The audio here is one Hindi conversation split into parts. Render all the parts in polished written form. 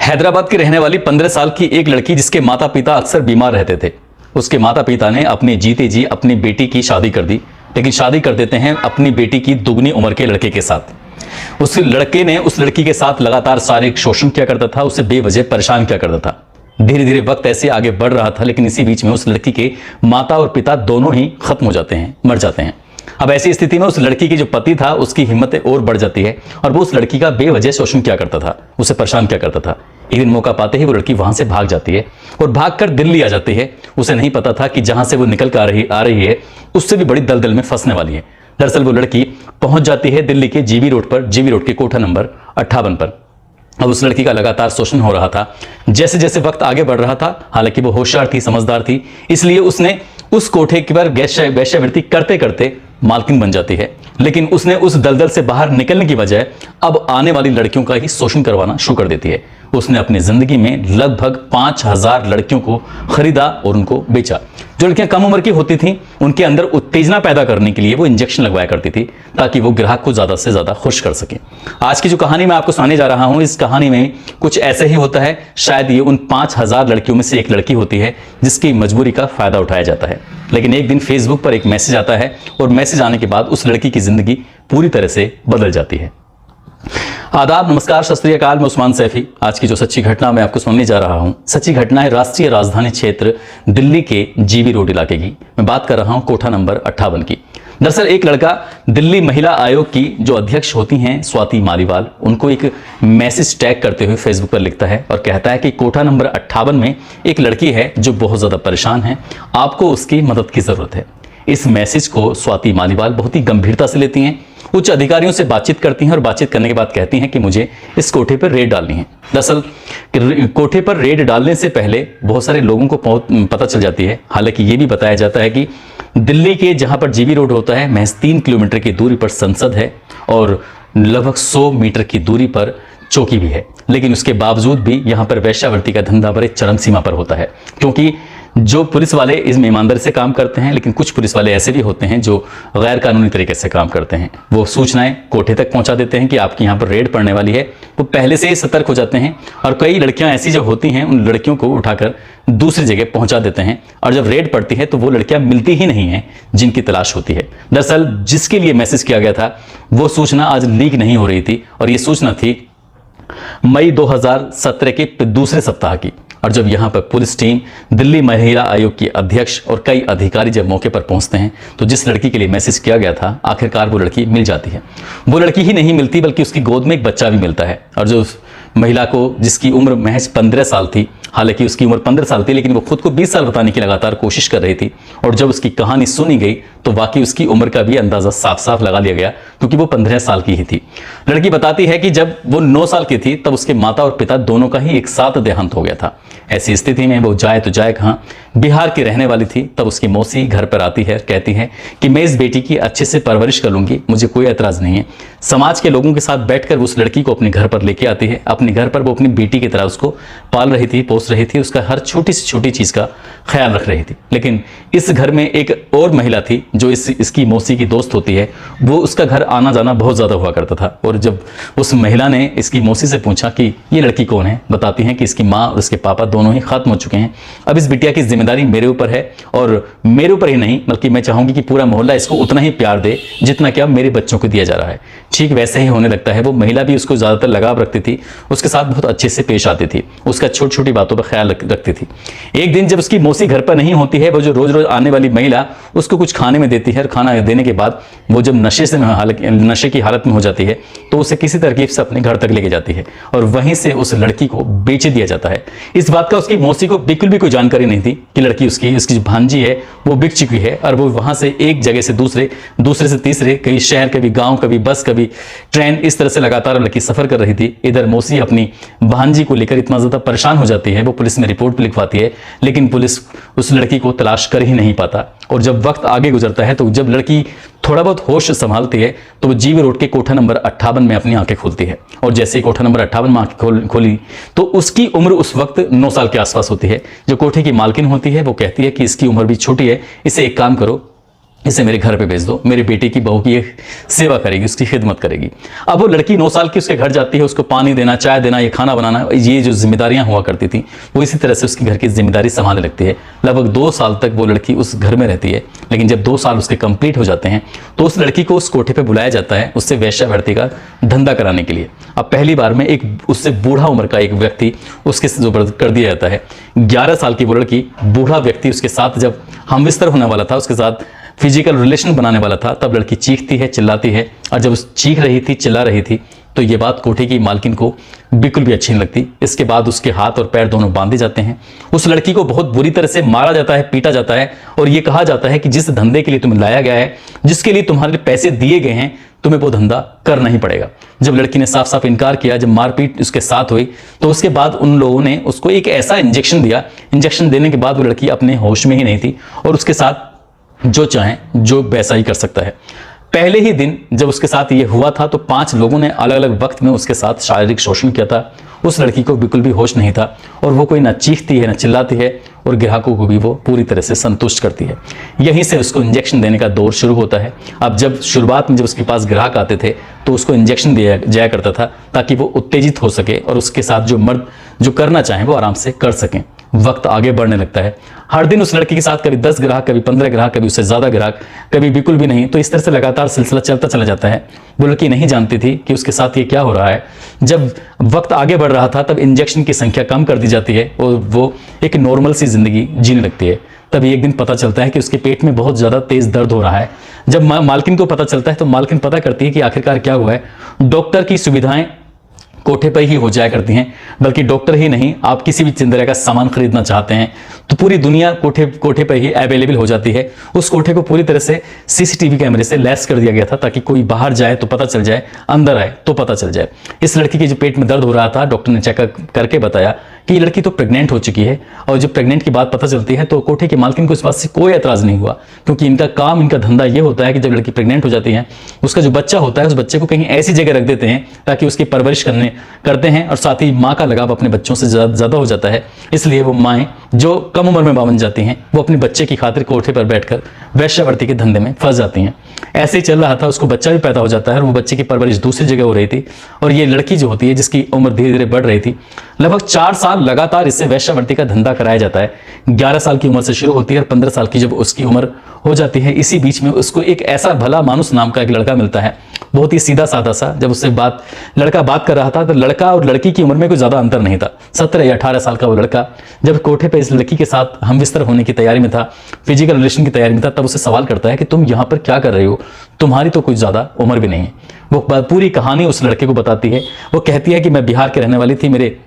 हैदराबाद की रहने वाली 15 साल की एक लड़की जिसके माता पिता अक्सर बीमार रहते थे, उसके माता पिता ने अपने जीते जी अपनी बेटी की शादी कर दी। लेकिन शादी कर देते हैं अपनी बेटी की दुगनी उम्र के लड़के के साथ। उस लड़के ने उस लड़की के साथ लगातार शारीरिक शोषण किया करता था, उसे बेवजह परेशान किया करता था। धीरे धीरे वक्त ऐसे आगे बढ़ रहा था, लेकिन इसी बीच में उस लड़की के माता और पिता दोनों ही खत्म हो जाते हैं, मर जाते हैं। अब ऐसी स्थिति में उस लड़की की जो पति था उसकी हिम्मतें और बढ़ जाती है और वो उस लड़की का बेवजह शोषण किया करता था, उसे परेशान किया करता था। एक दिन मौका पाते ही वो लड़की वहां से भाग जाती है और भागकर दिल्ली आ जाती है। उसे नहीं पता था कि जहां से वो निकल कर आ रही है उससे भी बड़ी दलदल में फंसने वाली है। दरअसल वो लड़की पहुंच जाती है दिल्ली के जीबी रोड के कोठा नंबर 58 पर। अब उस लड़की का लगातार शोषण हो रहा था। जैसे जैसे वक्त आगे बढ़ रहा था, हालांकि वो होशियार थी, समझदार थी, इसलिए उसने उस कोठे पर वेश्यावृत्ति करते करते मालकिन बन जाती है। लेकिन उसने उस दलदल से बाहर निकलने की बजाय अब आने वाली लड़कियों का ही शोषण करवाना शुरू कर देती है। उसने अपनी जिंदगी में लगभग 5000 लड़कियों को खरीदा और उनको बेचा। जो लड़कियां कम उम्र की होती थीं, उनके अंदर उत्तेजना पैदा करने के लिए वो इंजेक्शन लगवाया करती थी ताकि वो ग्राहक को ज्यादा से ज्यादा खुश कर सके। आज की जो कहानी मैं आपको सुनाने जा रहा हूं, इस कहानी में कुछ ऐसे ही होता है। शायद ये उन 5000 लड़कियों में से एक लड़की होती है जिसकी मजबूरी का फायदा उठाया जाता है। लेकिन एक दिन फेसबुक पर एक मैसेज आता है और मैसेज आने के बाद उस लड़की की जिंदगी पूरी तरह से बदल जाती है। आदाब, नमस्कार, सत श्री अकाल। मैं उस्मान सैफी। आज की जो सच्ची घटना मैं आपको सुनाने जा रहा हूं, सच्ची घटना है राष्ट्रीय राजधानी क्षेत्र दिल्ली के जीबी रोड इलाके की। मैं बात कर रहा हूं कोठा नंबर 58 की। दरअसल एक लड़का दिल्ली महिला आयोग की जो अध्यक्ष होती हैं स्वाति मालीवाल, उनको एक मैसेज टैग करते हुए फेसबुक पर लिखता है और कहता है कि कोठा नंबर 58 में एक लड़की है जो बहुत ज्यादा परेशान है, आपको उसकी मदद की जरूरत है। इस मैसेज को स्वाति मालीवाल बहुत ही गंभीरता से लेती हैं, उच्च अधिकारियों से बातचीत करती हैं और बातचीत करने के बाद कहती हैं कि मुझे इस कोठे पर रेड डालनी है। दरअसल कोठे पर रेड डालने से पहले बहुत सारे लोगों को पता चल जाती है। हालांकि ये भी बताया जाता है कि दिल्ली के जहां पर जीबी रोड होता है महज 3 किलोमीटर की दूरी पर संसद है और लगभग 100 मीटर की दूरी पर चौकी भी है। लेकिन उसके बावजूद भी यहां पर वेश्यावृत्ति का धंधा बड़े चरम सीमा पर होता है, क्योंकि जो पुलिस वाले इसमें ईमानदारी से काम करते हैं, लेकिन कुछ पुलिस वाले ऐसे भी होते हैं जो गैर कानूनी तरीके से काम करते हैं। वो सूचनाएं कोठे तक पहुंचा देते हैं कि आपकी यहाँ पर रेड पड़ने वाली है। वो पहले से ही सतर्क हो जाते हैं और कई लड़कियां ऐसी जो होती हैं उन लड़कियों को उठाकर दूसरी जगह पहुंचा देते हैं और जब रेड पड़ती है तो वो लड़कियां मिलती ही नहीं है जिनकी तलाश होती है। दरअसल जिसके लिए मैसेज किया गया था वो सूचना आज लीक नहीं हो रही थी और ये सूचना थी मई 2017 के दूसरे सप्ताह की। और जब यहां पर पुलिस टीम, दिल्ली महिला आयोग की अध्यक्ष और कई अधिकारी जब मौके पर पहुंचते हैं तो जिस लड़की के लिए मैसेज किया गया था आखिरकार वो लड़की मिल जाती है। वो लड़की ही नहीं मिलती बल्कि उसकी गोद में एक बच्चा भी मिलता है। और जो उस महिला को, जिसकी उम्र महज 15 साल थी, हालांकि उसकी उम्र 15 साल थी लेकिन वो खुद को 20 साल बताने की लगातार कोशिश कर रही थी। और जब उसकी कहानी सुनी गई तो वाकई उसकी उम्र का भी अंदाजा साफ साफ लगा लिया गया, क्योंकि वो 15 साल की ही थी। लड़की बताती है कि जब वो 9 साल की थी तब उसके माता और पिता दोनों का ही एक साथ देहांत हो गया था। ऐसी स्थिति में वो जाए तो जाए कहां, बिहार की रहने वाली थी। तब उसकी मौसी घर पर आती है, कहती है कि मैं इस बेटी की अच्छे से परवरिश कर लूंगी, मुझे कोई एतराज नहीं है। समाज के लोगों के साथ बैठकर उस लड़की को अपने घर पर लेके आती है। अपने घर पर वो अपनी बेटी की तरह उसको पाल रही थी, पोस रही थी, उसका हर छोटी से छोटी चीज का ख्याल रख रही थी। लेकिन इस घर में एक और महिला थी जो इसकी मौसी की दोस्त होती है। वो उसका घर आना जाना बहुत ज्यादा हुआ करता था। और जब उस महिला ने इसकी मौसी से पूछा कि ये लड़की कौन है, बताती है कि इसकी माँ और उसके पापा दोनों ही खत्म हो चुके हैं। अब इस बिटिया की जिम्मेदारी मेरे ऊपर है और मेरे ऊपर ही नहीं बल्कि मैं चाहूंगी कि पूरा मोहल्ला इसको उतना ही प्यार दे जितना कि अब मेरे बच्चों को दिया जा रहा है। ठीक वैसे ही होने लगता है। वो महिला भी उसको ज्यादातर लगाव रखती थी, उसके साथ बहुत अच्छे से पेश आती थी, उसका छोटी छोटी बातों पर ख्याल रखती थी। एक दिन जब उसकी मौसी घर पर नहीं होती है, वो जो रोज रोज आने वाली महिला उसको कुछ खाने में देती है और खाना देने के बाद वो जब नशे की हालत में हो जाती है तो उसे किसी तरकीब से अपने घर तक लेके जाती है और वहीं से उस लड़की को बेच दिया जाता है। इस बात का उसकी मौसी को बिल्कुल भी कोई जानकारी नहीं थी कि लड़की उसकी जो भांजी है वो बिक चुकी है और वो वहां से एक जगह से दूसरे से तीसरे, कभी शहर, कभी गांव, कभी बस, कभी ट्रेन, इस तरह से लगातार लड़की सफर कर रही थी। इधर मौसी अपनी भांजी को लेकर इतना ज्यादा परेशान हो जाती है, वो पुलिस में रिपोर्ट भी लिखवाती है, लेकिन पुलिस उस लड़की को तलाश कर ही नहीं पाता। और जब वक्त आगे गुजरता है तो जब लड़की थोड़ा बहुत होश संभालती है तो वो जीबी रोड के कोठा नंबर 58 में अपनी आंखें खोलती है। और जैसे ही कोठा नंबर 58 में आंखें खोली तो उसकी उम्र उस वक्त 9 साल के आसपास होती है। जो कोठे की मालकिन होती है वो कहती है कि इसकी उम्र भी छोटी है, इसे एक काम करो, इसे मेरे घर पे भेज दो, मेरी बेटी की बहू की ये सेवा करेगी, उसकी खिदमत करेगी। अब वो लड़की 9 साल की उसके घर जाती है, उसको पानी देना, चाय देना, ये खाना बनाना, ये जो जिम्मेदारियां हुआ करती थी वो इसी तरह से उसके घर की जिम्मेदारी संभालने लगती है। लगभग 2 साल तक वो लड़की उस घर में रहती है, लेकिन जब 2 साल उसके कंप्लीट हो जाते हैं तो उस लड़की को उस कोठे पर बुलाया जाता है उससे वेश्यावृत्ति का धंधा कराने के लिए। अब पहली बार में एक उससे बूढ़ा उम्र का एक व्यक्ति उसके ऊपर कर दिया जाता है। 11 साल की वो लड़की, बूढ़ा व्यक्ति उसके साथ जब हमबिस्तर होने वाला था, उसके साथ फिजिकल रिलेशन बनाने वाला था, तब लड़की चीखती है, चिल्लाती है। और जब उस चीख रही थी, चिल्ला रही थी, तो ये बात कोठे की मालकिन को बिल्कुल भी अच्छी नहीं लगती। इसके बाद उसके हाथ और पैर दोनों बांधे जाते हैं। उस लड़की को बहुत बुरी तरह से मारा जाता है, पीटा जाता है और ये कहा जाता है कि जिस धंधे के लिए तुम्हें लाया गया है, जिसके लिए तुम्हारे पैसे दिए गए हैं, तुम्हें वो धंधा करना ही पड़ेगा। जब लड़की ने साफ साफ इनकार किया, जब मारपीट उसके साथ हुई, तो उसके बाद उन लोगों ने उसको एक ऐसा इंजेक्शन दिया। इंजेक्शन देने के बाद वो लड़की अपने होश में ही नहीं थी और उसके साथ जो चाहे जो वैसा ही कर सकता है। पहले ही दिन जब उसके साथ ये हुआ था तो 5 लोगों ने अलग अलग वक्त में उसके साथ शारीरिक शोषण किया था। उस लड़की को बिल्कुल भी होश नहीं था और वो कोई ना चीखती है ना चिल्लाती है और ग्राहकों को भी वो पूरी तरह से संतुष्ट करती है। यहीं से उसको इंजेक्शन देने का दौर शुरू होता है। अब जब शुरुआत में जब उसके पास ग्राहक आते थे तो उसको इंजेक्शन दिया जाया करता था ताकि वो उत्तेजित हो सके और उसके साथ जो मर्द जो करना चाहें वो आराम से कर सकें। वक्त आगे बढ़ने लगता है। हर दिन उस लड़की के साथ कभी 10 ग्राहक, कभी 15 ग्राहक, कभी उससे ज्यादा ग्राहक, कभी बिल्कुल भी नहीं। तो इस तरह से लगातार सिलसिला चलता चला जाता है। वो लड़की नहीं जानती थी कि उसके साथ ये क्या हो रहा है। जब वक्त आगे बढ़ रहा था तब इंजेक्शन की संख्या कम कर दी जाती है और वो एक नॉर्मल सी जिंदगी जीने लगती है। तभी एक दिन पता चलता है कि उसके पेट में बहुत ज्यादा तेज दर्द हो रहा है। जब मालकिन को पता चलता है तो मालकिन पता करती है कि आखिरकार क्या हुआ है। डॉक्टर की सुविधाएं कोठे पर ही हो जाया करती हैं, बल्कि डॉक्टर ही नहीं, आप किसी भी तरह का सामान खरीदना चाहते हैं तो पूरी दुनिया कोठे पर ही अवेलेबल हो जाती है। उस कोठे को पूरी तरह से सीसीटीवी कैमरे से लैस कर दिया गया था ताकि कोई बाहर जाए तो पता चल जाए, अंदर आए तो पता चल जाए। इस लड़की के जो पेट में दर्द हो रहा था, डॉक्टर ने चेकअप करके बताया कि ये लड़की तो प्रेग्नेंट हो चुकी है। और जब प्रेग्नेंट की बात पता चलती है तो कोठे के मालकिन को इस बात से कोई एतराज नहीं हुआ, क्योंकि इनका काम, इनका धंधा ये होता है कि जब लड़की प्रेग्नेंट हो जाती है उसका जो बच्चा होता है उस बच्चे को कहीं ऐसी जगह रख देते हैं ताकि उसकी परवरिश करते हैं और साथ ही माँ का लगाव अपने बच्चों से ज्यादा हो जाता है। इसलिए वो माएँ जो कम उम्र में बन जाती हैं वो अपने बच्चे की खातिर कोठे पर बैठकर वेश्यावृत्ति के धंधे में फंस जाती हैं। ऐसे ही चल रहा था, उसको बच्चा भी पैदा हो जाता है और वो बच्चे की परवरिश दूसरी जगह हो रही थी। और ये लड़की जो होती है जिसकी उम्र धीरे धीरे बढ़ रही थी, लगभग 4 साल लगातार इससे वेश्यावृत्ति का धंधा कराया जाता है। 11 साल की उम्र से शुरू होती है और 15 साल की जब उसकी उम्र हो जाती है, इसी बीच में उसको एक ऐसा भला मानुस नाम का एक लड़का मिलता है, बहुत ही सीधा साधा सा। जब उससे लड़का बात कर रहा था तो लड़का और लड़की की उम्र में कोई ज्यादा अंतर नहीं था। 17 या 18 साल का वो लड़का जब कोठे पे इस लड़की के साथ हमबिस्तर होने की तैयारी में था, फिजिकल रिलेशन की तैयारी में था, तब उससे सवाल करता है कि तुम यहाँ पर क्या कर रही हो, तुम्हारी तो कुछ ज्यादा उम्र भी नहीं है। वो पूरी कहानी उस लड़के को बताती है। वो कहती है कि मैं बिहार के रहने वाली थी, मेरे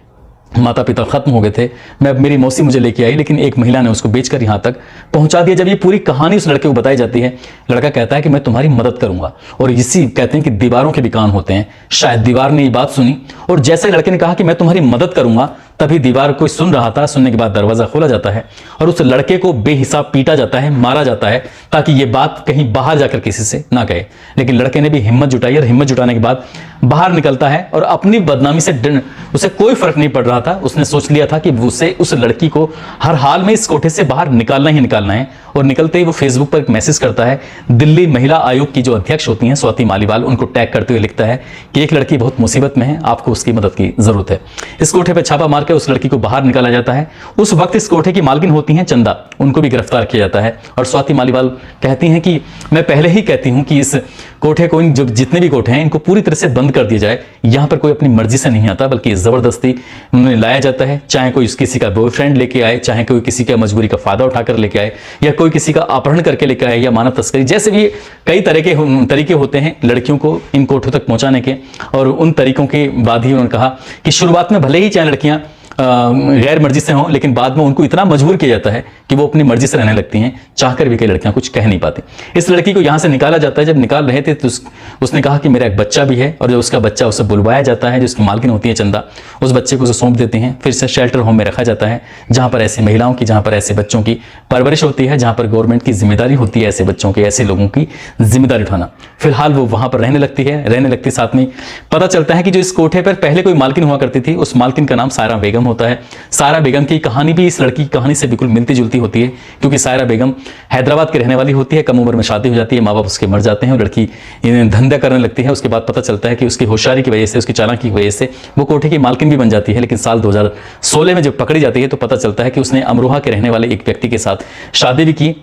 माता पिता खत्म हो गए थे, मेरी मौसी मुझे लेके आई, लेकिन एक महिला ने उसको बेचकर यहाँ तक पहुंचा दिया। जब ये पूरी कहानी उस लड़के को बताई जाती है, लड़का कहता है कि मैं तुम्हारी मदद करूंगा। और इसी कहते हैं कि दीवारों के भी कान होते हैं, शायद दीवार ने ये बात सुनी और जैसे लड़के ने कहा कि मैं तुम्हारी मदद करूंगा, तभी दीवार कोई सुन रहा था। सुनने के बाद दरवाजा खोला जाता है और उस लड़के को बेहिसाब पीटा जाता है, मारा जाता है, ताकि ये बात कहीं बाहर जाकर किसी से ना कहे। लेकिन लड़के ने भी हिम्मत जुटाई और हिम्मत जुटाने के बाद बाहर निकलता है और अपनी बदनामी से उसे कोई फर्क नहीं पड़ रहा था। उसने सोच लिया था कि उसे उस लड़की को हर हाल में इस कोठे से बाहर निकालना ही निकालना है। और निकलते ही वो फेसबुक पर एक मैसेज करता है। दिल्ली महिला आयोग की जो अध्यक्ष होती हैं स्वाति मालीवाल, उनको टैग करते हुए लिखता है कि एक लड़की बहुत मुसीबत में है, आपको उसकी मदद की जरूरत है। इस कोठे पर छापा मार के उस लड़की को बाहर निकाला जाता है। उस वक्त इस कोठे की मालकिन होती हैं चंदा, उनको भी गिरफ्तार किया जाता है। और स्वाति मालीवाल कहती हैं कि मैं पहले ही कहती हूं कि इस कोठे को, जो जितने भी कोठे हैं, इनको पूरी तरह से बंद कर दिया जाए। यहां पर कोई अपनी मर्जी से नहीं आता, बल्कि जबरदस्ती उन्हें लाया जाता है। चाहे कोई किसी का बॉयफ्रेंड लेके आए, चाहे कोई किसी का मजबूरी का फायदा उठाकर लेके आए, या कोई किसी का अपहरण करके लेके आए, या मानव तस्करी, जैसे भी कई तरह के तरीके होते हैं लड़कियों को इन कोठों तक पहुंचाने के। और उन तरीकों के बाद ही उन्होंने कहा कि शुरुआत में भले ही चाहे लड़कियां गैर मर्जी से हों, लेकिन बाद में उनको इतना मजबूर किया जाता है कि वो अपनी मर्जी से रहने लगती हैं। चाहकर भी कई लड़कियां कुछ कह नहीं पाती। इस लड़की को यहां से निकाला जाता है। जब निकाल रहे थे तो उसने कहा कि मेरा एक बच्चा भी है, और जब उसका बच्चा उसे बुलवाया जाता है, जो उसकी मालकिन होती है चंदा, उस बच्चे को उसे सौंप देती हैं। फिर से शेल्टर होम में रखा जाता है, जहां पर ऐसी महिलाओं की, जहां पर ऐसे बच्चों की परवरिश होती है, जहां पर गवर्नमेंट की जिम्मेदारी होती है ऐसे बच्चों की, ऐसे लोगों की जिम्मेदारी उठाना। फिलहाल वो वहां पर रहने लगती। साथ में पता चलता है कि जो इस कोठे पर पहले कोई मालकिन हुआ करती थी, उस मालकिन का नाम सायरा बेगम होता है। सायरा बेगम की कहानी भी इस लड़की की कहानी से बिल्कुल मिलती जुलती होती है, क्योंकि सायरा बेगम हैदराबाद की रहने वाली होती है, कम उम्र में शादी हो जाती है, माँ बाप उसके मर जाते हैं और लड़की धंधा करने लगती है। उसके बाद पता चलता है कि उसकी होशियारी की वजह से, उसकी चालाकी की वजह से वो कोठे की मालकिन भी बन जाती है। लेकिन साल 2016 में जब पकड़ी जाती है तो पता चलता है कि उसने अमरोहा के रहने वाले एक व्यक्ति के साथ शादी भी की।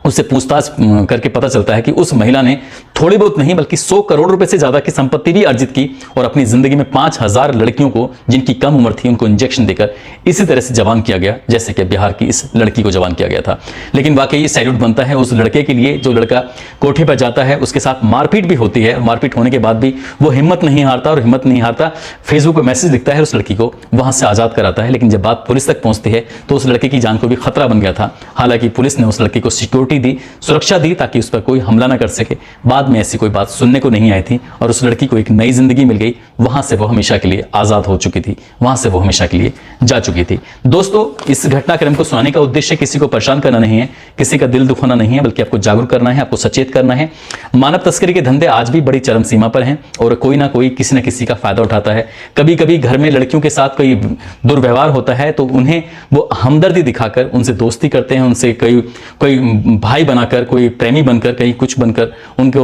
उससे पूछताछ करके पता चलता है कि उस महिला ने थोड़ी बहुत नहीं बल्कि 100 करोड़ रुपए से ज्यादा की संपत्ति भी अर्जित की और अपनी जिंदगी में 5000 लड़कियों को, जिनकी कम उम्र थी, उनको इंजेक्शन देकर इसी तरह से जवान किया गया जैसे कि बिहार की इस लड़की को जवान किया गया था। लेकिन वाकई ये सैल्यूट बनता है उस लड़के के लिए जो लड़का कोठे पर जाता है, उसके साथ मारपीट भी होती है। मारपीट होने के बाद भी वो हिम्मत नहीं हारता और हिम्मत नहीं हारता फेसबुक पर मैसेज लिखता है, उस लड़की को वहां से आजाद कराता है। लेकिन जब बात पुलिस तक पहुंचती है तो उस लड़के की जान को भी खतरा बन गया था। हालांकि पुलिस ने उस लड़की को सिक्योरिटी दी, सुरक्षा दी, ताकि उस पर कोई हमला ना कर सके। बाद में ऐसी कोई बात सुनने को नहीं आई थी और उस लड़की को एक नई जिंदगी मिल गई। वहां से वो हमेशा के लिए आजाद हो चुकी थी, वहां से वो हमेशा के लिए जा चुकी थी। दोस्तों, इस घटनाक्रम को सुनाने का उद्देश्य किसी को परेशान करना नहीं है, किसी का दिल दुखाना नहीं है, बल्कि आपको जागरूक करना है, आपको सचेत करना है। मानव तस्करी के धंधे आज भी बड़ी चरम सीमा पर हैं और कोई ना कोई किसी न किसी का फायदा उठाता है। कभी कभी घर में लड़कियों के साथ कोई दुर्व्यवहार होता है तो उन्हें वो हमदर्दी दिखाकर उनसे दोस्ती करते हैं, उनसे कोई भाई बनाकर, कोई प्रेमी बनकर, कहीं कुछ बनकर उनको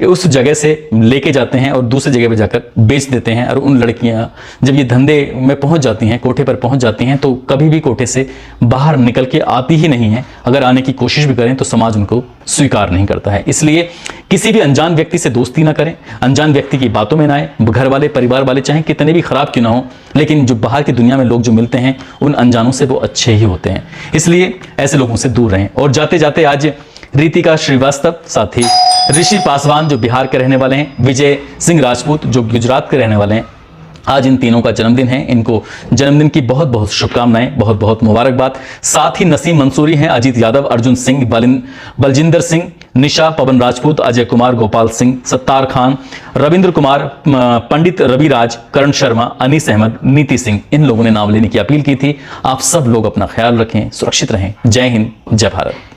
उस जगह से लेके जाते हैं और दूसरी जगह पे जाकर बेच देते हैं। और उन लड़कियां जब ये धंधे में पहुंच जाती हैं, कोठे पर पहुंच जाती हैं, तो कभी भी कोठे से बाहर निकल के आती ही नहीं है। अगर आने की कोशिश भी करें तो समाज उनको स्वीकार नहीं करता है। इसलिए किसी भी अनजान व्यक्ति से दोस्ती ना करें, अनजान व्यक्ति की बातों में ना आए। घर वाले, परिवार वाले चाहे कितने भी खराब क्यों ना हो, लेकिन जो बाहर की दुनिया में लोग जो मिलते हैं उन अनजानों से वो अच्छे ही होते हैं। इसलिए ऐसे लोगों से दूर रहें। और जाते जाते आज रितिका श्रीवास्तव, साथ ही ऋषि पासवान जो बिहार के रहने वाले हैं, विजय सिंह राजपूत जो गुजरात के रहने वाले हैं, आज इन तीनों का जन्मदिन है। इनको जन्मदिन की बहुत बहुत शुभकामनाएं, बहुत बहुत मुबारकबाद। साथ ही नसीम मंसूरी हैं, अजीत यादव, अर्जुन सिंह, बलजिंदर सिंह, निशा, पवन राजपूत, अजय कुमार, गोपाल सिंह, सत्तार खान, रविंद्र कुमार, पंडित रविराज, करण शर्मा, अनीस अहमद, नीति सिंह, इन लोगों ने नाम लेने की अपील की थी। आप सब लोग अपना ख्याल रखें, सुरक्षित रहें। जय हिंद, जय भारत।